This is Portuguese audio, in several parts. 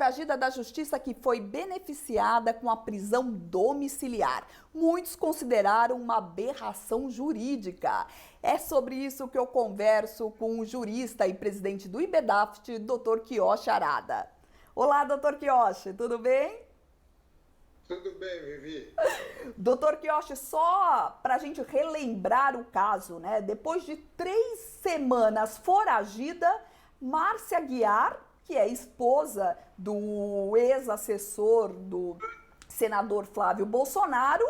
foragida da justiça que foi beneficiada com a prisão domiciliar. Muitos consideraram uma aberração jurídica. É sobre isso que eu converso com o jurista e presidente do IBEDAFT, Dr. Quioche Arada. Olá, Dr. Quioche, tudo bem? Tudo bem, Vivi. Doutor Quioche, só para a gente relembrar o caso, né? Depois de 3 semanas foragida, Márcia Aguiar, que é esposa do ex-assessor do senador Flávio Bolsonaro,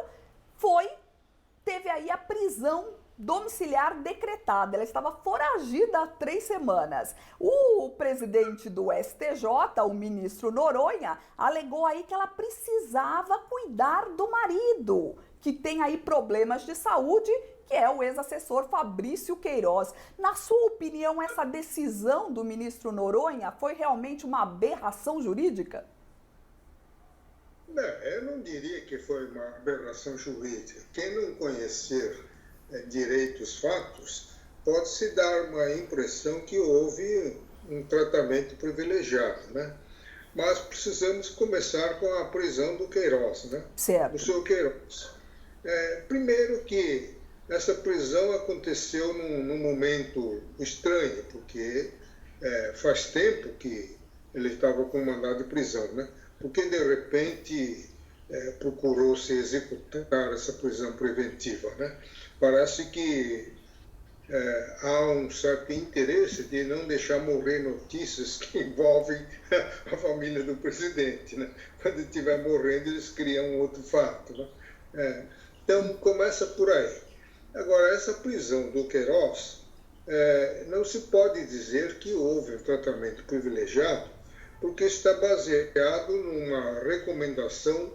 teve aí a prisão domiciliar decretada. Ela estava foragida há 3 semanas. O presidente do STJ, o ministro Noronha, alegou aí que ela precisava cuidar do marido, que tem aí problemas de saúde, que é o ex-assessor Fabrício Queiroz. Na sua opinião, essa decisão do ministro Noronha foi realmente uma aberração jurídica? Não, eu não diria que foi uma aberração jurídica. Quem não conhecer direito os fatos, pode-se dar uma impressão que houve um tratamento privilegiado, né? Mas precisamos começar com a prisão do Queiroz, né? Certo. Do seu Queiroz. Primeiro que essa prisão aconteceu num momento estranho, porque faz tempo que ele estava com mandado de prisão, né? Porque de repente procurou-se executar essa prisão preventiva, né? Parece que há um certo interesse de não deixar morrer notícias que envolvem a família do presidente, né? Quando estiver morrendo, eles criam outro fato, né? Então, começa por aí. Agora, essa prisão do Queiroz, não se pode dizer que houve um tratamento privilegiado, porque está baseado numa recomendação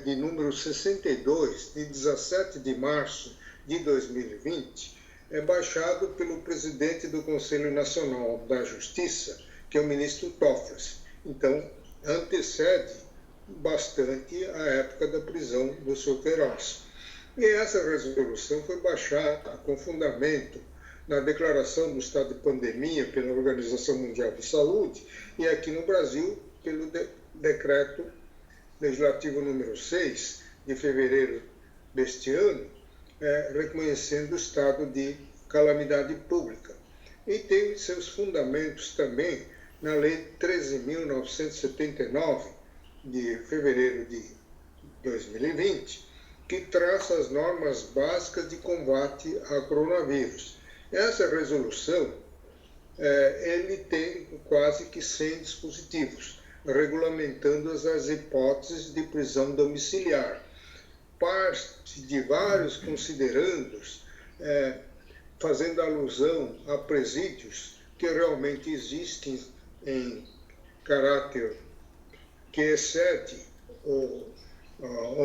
de número 62, de 17 de março de 2020, baixado pelo presidente do Conselho Nacional da Justiça, que é o ministro Toffoli. Então, antecede bastante a época da prisão do seu Queiroz. E essa resolução foi baixada com fundamento na declaração do estado de pandemia pela Organização Mundial de Saúde e aqui no Brasil pelo decreto legislativo número 6 de fevereiro deste ano, reconhecendo o estado de calamidade pública. E tem seus fundamentos também na Lei 13.979, de fevereiro de 2020, que traça as normas básicas de combate ao coronavírus. Essa resolução, ele tem quase que 100 dispositivos, regulamentando as hipóteses de prisão domiciliar. Parte de vários considerandos, fazendo alusão a presídios que realmente existem em caráter que excede o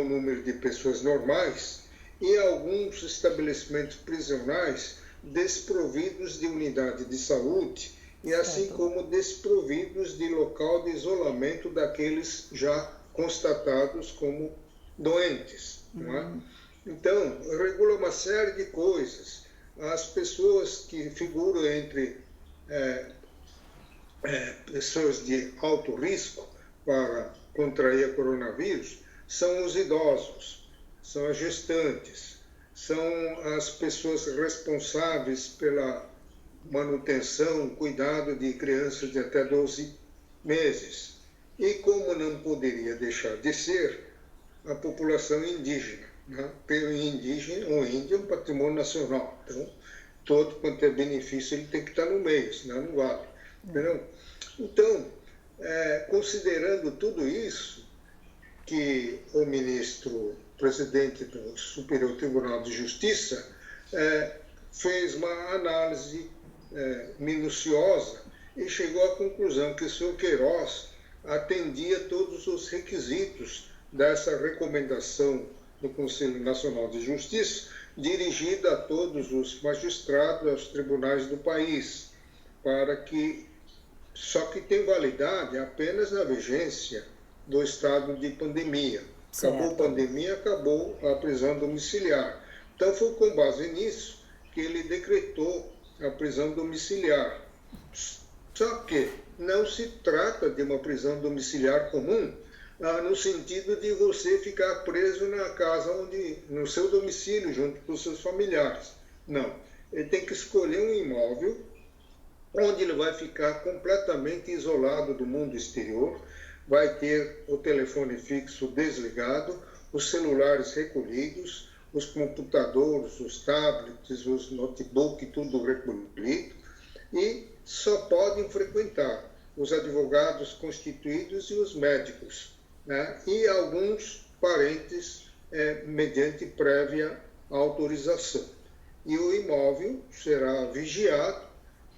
número de pessoas normais e alguns estabelecimentos prisionais desprovidos de unidade de saúde e assim como desprovidos de local de isolamento daqueles já constatados como doentes. Não é? Então, regula uma série de coisas. As pessoas que figuram entre pessoas de alto risco para contrair a coronavírus são os idosos, são as gestantes, são as pessoas responsáveis pela manutenção, cuidado de crianças de até 12 meses. E como não poderia deixar de ser, a população indígena, né? Pelo indígena, o índio é um patrimônio nacional, então todo quanto é benefício ele tem que estar no meio, senão não vale. Entendeu? Então, considerando tudo isso, que o ministro, presidente do Superior Tribunal de Justiça, fez uma análise minuciosa e chegou à conclusão que o senhor Queiroz atendia todos os requisitos dessa recomendação do Conselho Nacional de Justiça, dirigida a todos os magistrados, aos tribunais do país, só que tem validade apenas na vigência do estado de pandemia. Acabou a pandemia, acabou a prisão domiciliar. Então foi com base nisso que ele decretou a prisão domiciliar. Só que não se trata de uma prisão domiciliar comum, no sentido de você ficar preso na casa no seu domicílio, junto com os seus familiares. Não. Ele tem que escolher um imóvel onde ele vai ficar completamente isolado do mundo exterior, vai ter o telefone fixo desligado, os celulares recolhidos, os computadores, os tablets, os notebooks, tudo recolhido, e só podem frequentar os advogados constituídos e os médicos, né? E alguns parentes mediante prévia autorização. E o imóvel será vigiado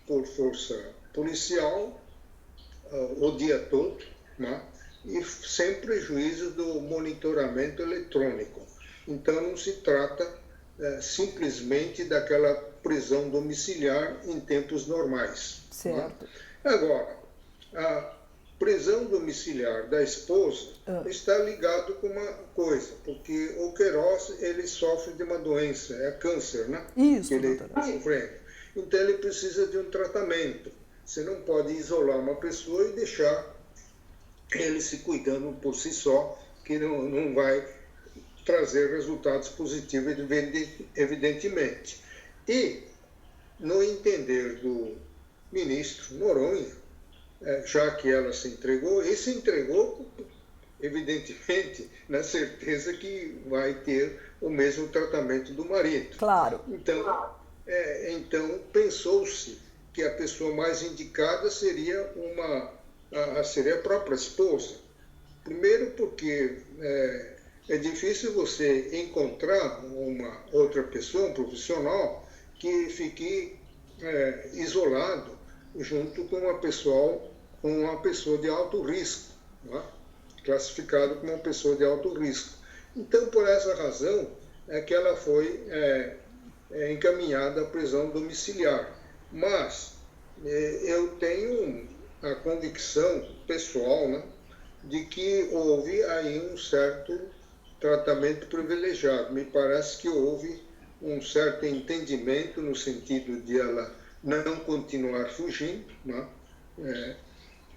por força policial o dia todo, né? E sem prejuízo do monitoramento eletrônico. Então não se trata simplesmente daquela prisão domiciliar em tempos normais. Certo. Né? Agora, a prisão domiciliar da esposa está ligado com uma coisa, porque o Queiroz, ele sofre de uma doença, é câncer, né? Isso, ele está sofrendo. Então ele precisa de um tratamento. Você não pode isolar uma pessoa e deixar ele se cuidando por si só, que não vai trazer resultados positivos, evidentemente. E, no entender do ministro Noronha, já que ela se entregou, e se entregou, evidentemente, na certeza que vai ter o mesmo tratamento do marido. Claro. Então pensou-se que a pessoa mais indicada seria a própria esposa. Primeiro porque é difícil você encontrar uma outra pessoa, um profissional, que fique isolado junto com uma pessoa de alto risco, né? Classificado como uma pessoa de alto risco. Então, por essa razão, é que ela foi encaminhada à prisão domiciliar. Mas eu tenho a convicção pessoal, né, de que houve aí um certo tratamento privilegiado. Me parece que houve um certo entendimento no sentido de ela não continuar fugindo, né,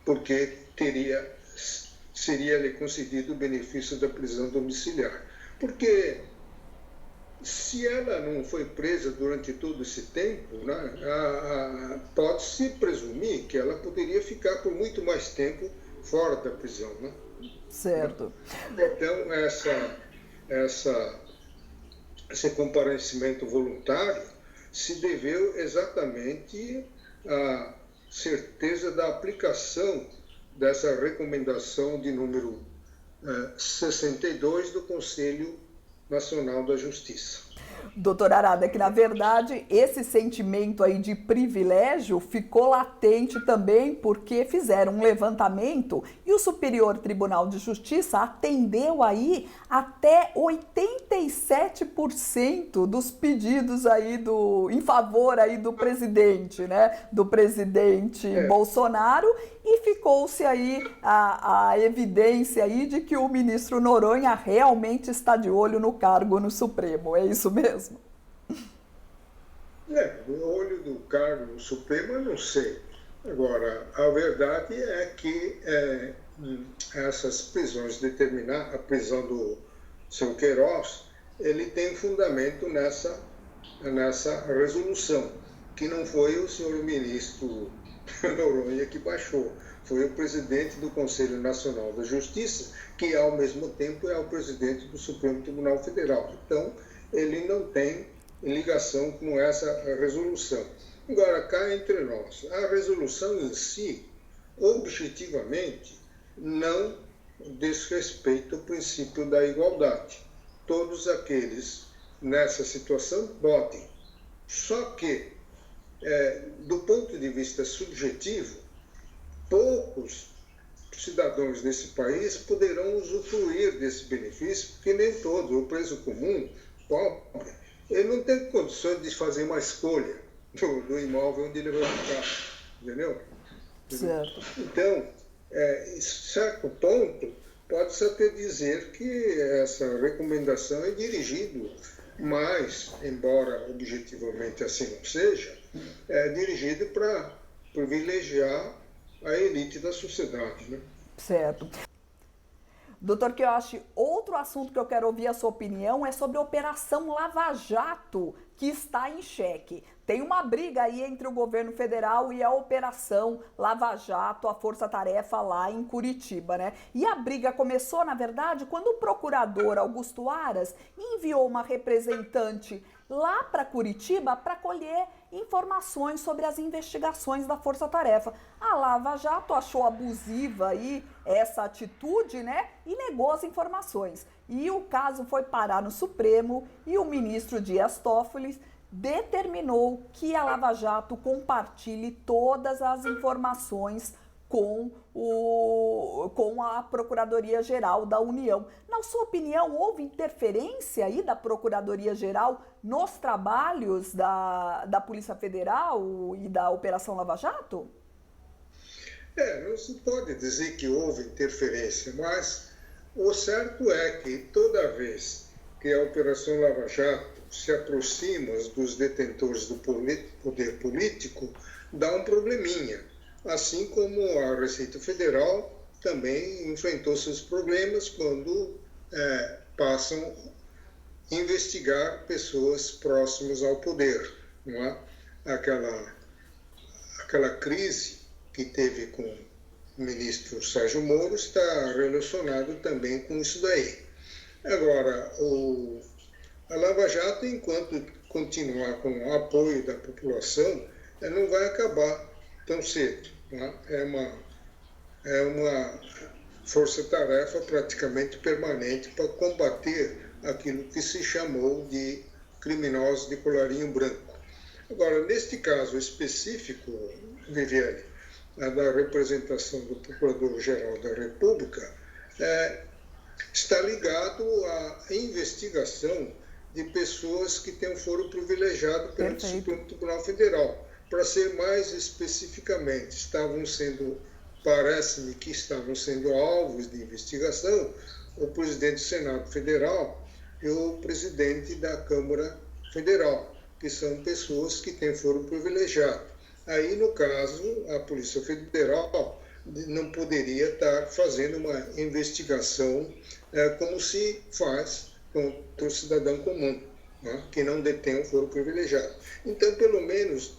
porque seria-lhe concedido o benefício da prisão domiciliar. Porque se ela não foi presa durante todo esse tempo, né, pode-se presumir que ela poderia ficar por muito mais tempo fora da prisão. Né? Certo. Então, esse comparecimento voluntário se deveu exatamente à certeza da aplicação dessa recomendação de número 62 do Conselho Nacional da Justiça. Doutor Arada, que na verdade esse sentimento aí de privilégio ficou latente também porque fizeram um levantamento e o Superior Tribunal de Justiça atendeu aí até 87% dos pedidos aí em favor aí do presidente, né? Do presidente Bolsonaro, e ficou-se aí a evidência aí de que o ministro Noronha realmente está de olho no cargo no Supremo. É isso mesmo? O olho do cargo no Supremo eu não sei. Agora, a verdade é que essas prisões, a prisão do seu Queiroz, ele tem fundamento nessa resolução, que não foi o senhor ministro Noronha que baixou, foi o presidente do Conselho Nacional da Justiça, que ao mesmo tempo é o presidente do Supremo Tribunal Federal. Então, ele não tem ligação com essa resolução. Agora, cá entre nós, a resolução em si, objetivamente, não desrespeita o princípio da igualdade. Todos aqueles nessa situação podem. Só que, do ponto de vista subjetivo, poucos cidadãos desse país poderão usufruir desse benefício, porque nem todos, o preso comum, pobre, ele não tem condições de fazer uma escolha do imóvel onde ele vai ficar, entendeu? Certo. Então, em certo ponto, pode-se até dizer que essa recomendação é dirigida mais, embora objetivamente assim não seja, é dirigida para privilegiar a elite da sociedade, né? Certo. Doutor Kiyoshi, outro assunto que eu quero ouvir a sua opinião é sobre a Operação Lava Jato, que está em xeque. Tem uma briga aí entre o governo federal e a Operação Lava Jato, a força-tarefa lá em Curitiba, né? E a briga começou, na verdade, quando o procurador Augusto Aras enviou uma representante lá para Curitiba para colher informações sobre as investigações da força-tarefa. A Lava Jato achou abusiva aí essa atitude, né? E negou as informações. E o caso foi parar no Supremo e o ministro Dias Toffoli determinou que a Lava Jato compartilhe todas as informações com a Procuradoria-Geral da União. Na sua opinião, houve interferência aí da Procuradoria-Geral nos trabalhos da Polícia Federal e da Operação Lava Jato? Não se pode dizer que houve interferência, mas o certo é que toda vez que a Operação Lava Jato se aproxima dos detentores do poder político, dá um probleminha. Assim como a Receita Federal também enfrentou seus problemas quando passam a investigar pessoas próximas ao poder. Não é? Aquela crise que teve com o ministro Sérgio Moro está relacionado também com isso daí. Agora, a Lava Jato, enquanto continuar com o apoio da população, não vai acabar tão cedo. Né? É uma força-tarefa praticamente permanente para combater aquilo que se chamou de criminosos de colarinho branco. Agora, neste caso específico, Viviane, da representação do Procurador-Geral da República, está ligado à investigação de pessoas que têm um foro privilegiado perante o Supremo Tribunal Federal. Para ser mais especificamente, parece-me que estavam sendo alvos de investigação o presidente do Senado Federal e o presidente da Câmara Federal, que são pessoas que têm foro privilegiado. Aí, no caso, a Polícia Federal não poderia estar fazendo uma investigação como se faz contra o cidadão comum, né, que não detém um foro privilegiado. Então, pelo menos,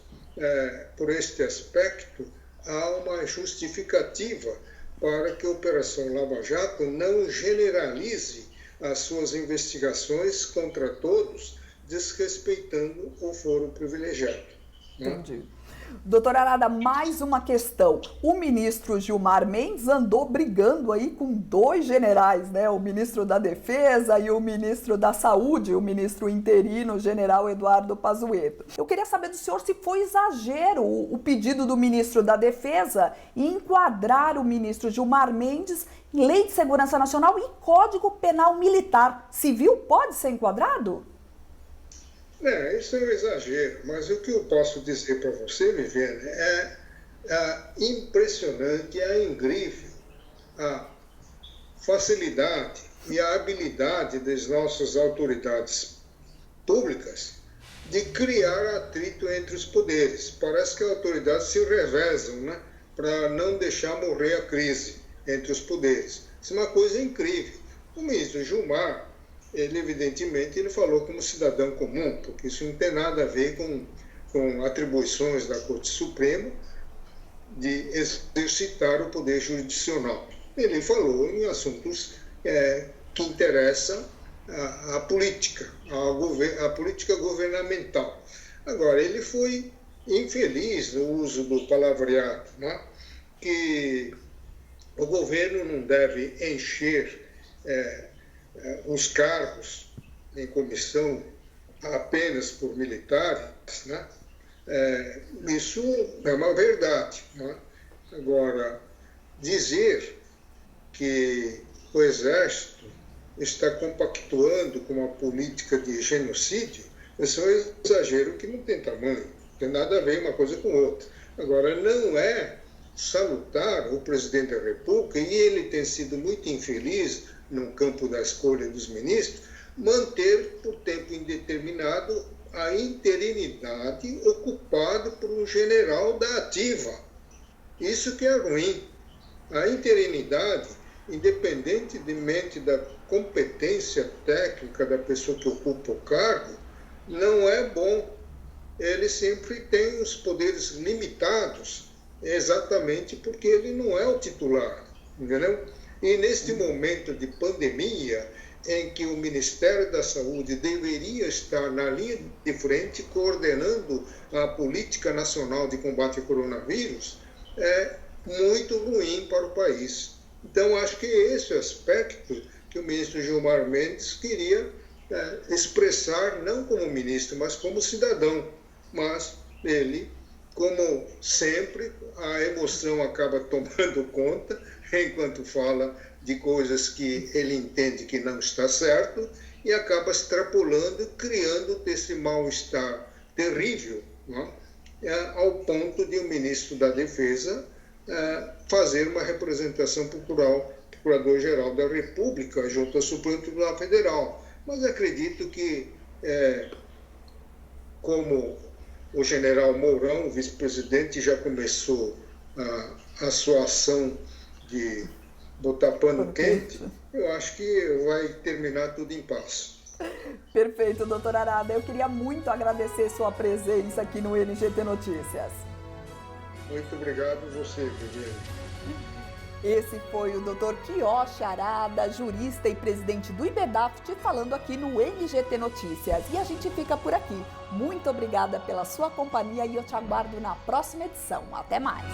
por este aspecto, há uma justificativa para que a Operação Lava Jato não generalize as suas investigações contra todos, desrespeitando o foro privilegiado. Né? Entendi. Doutora Arada, mais uma questão. O ministro Gilmar Mendes andou brigando aí com dois generais, né? O ministro da Defesa e o ministro da Saúde, o ministro interino, o general Eduardo Pazuello. Eu queria saber do senhor se foi exagero o pedido do ministro da Defesa em enquadrar o ministro Gilmar Mendes em Lei de Segurança Nacional e Código Penal Militar. Civil pode ser enquadrado? Isso é um exagero, mas o que eu posso dizer para você, Viviane, é impressionante, é incrível a facilidade e a habilidade das nossas autoridades públicas de criar atrito entre os poderes. Parece que as autoridades se revezam, né, para não deixar morrer a crise entre os poderes. Isso é uma coisa incrível. O ministro Gilmar, ele falou como cidadão comum, porque isso não tem nada a ver com atribuições da Corte Suprema de exercitar o poder jurisdicional. Ele falou em assuntos que interessam a política, a política governamental. Agora, ele foi infeliz no uso do palavreado, né? Que o governo não deve encher os cargos em comissão apenas por militares, né? Isso é uma verdade. Né? Agora, dizer que o Exército está compactuando com uma política de genocídio, isso é um exagero que não tem tamanho, não tem nada a ver uma coisa com outra. Agora, não é salutar o presidente da República, e ele tem sido muito infeliz no campo da escolha dos ministros, manter por tempo indeterminado a interinidade ocupada por um general da ativa. Isso que é ruim. A interinidade, independentemente da competência técnica da pessoa que ocupa o cargo, não é bom. Ele sempre tem os poderes limitados, exatamente porque ele não é o titular, entendeu? E neste momento de pandemia, em que o Ministério da Saúde deveria estar na linha de frente coordenando a política nacional de combate ao coronavírus, é muito ruim para o país. Então, acho que esse é o aspecto que o ministro Gilmar Mendes queria expressar, não como ministro, mas como cidadão. Mas ele, como sempre, a emoção acaba tomando conta, enquanto fala de coisas que ele entende que não está certo, e acaba extrapolando, criando esse mal-estar terrível, não é? Ao ponto de o ministro da Defesa fazer uma representação procurador-geral da República junto ao Supremo Tribunal Federal. Mas acredito que, como o general Mourão, o vice-presidente, já começou a sua ação de botar pano quente, eu acho que vai terminar tudo em paz. Perfeito, doutor Arada. Eu queria muito agradecer sua presença aqui no NGT Notícias. Muito obrigado a você, Viviane. Esse foi o Dr. Quioche Arada, jurista e presidente do IBEDAFT, falando aqui no NGT Notícias. E a gente fica por aqui. Muito obrigada pela sua companhia e eu te aguardo na próxima edição. Até mais!